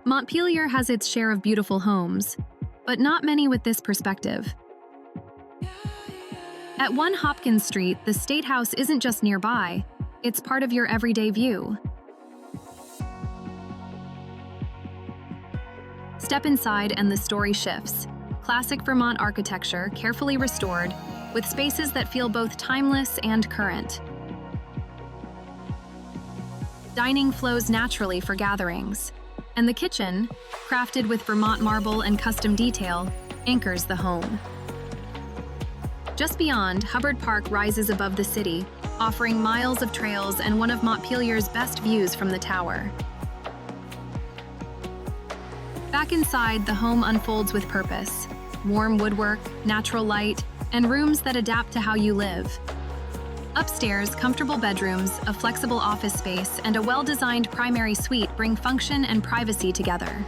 Montpelier has its share of beautiful homes, but not many with this perspective. At 1 Hopkins Street, the State House isn't just nearby, it's part of your everyday view. Step inside and the story shifts. Classic Vermont architecture, carefully restored, with spaces that feel both timeless and current. Dining flows naturally for gatherings, and the kitchen, crafted with Vermont marble and custom detail, anchors the home. Just beyond, Hubbard Park rises above the city, offering miles of trails and one of Montpelier's best views from the tower. Back inside, the home unfolds with purpose. Warm woodwork, natural light, and rooms that adapt to how you live. Upstairs, comfortable bedrooms, a flexible office space, and a well-designed primary suite bring function and privacy together.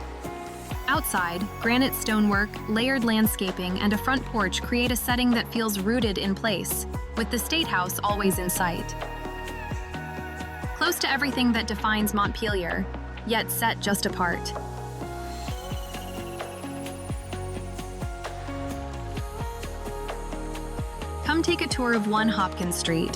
Outside, granite stonework, layered landscaping, and a front porch create a setting that feels rooted in place, with the State House always in sight. Close to everything that defines Montpelier, yet set just apart. Come take a tour of 1 Hopkins Street,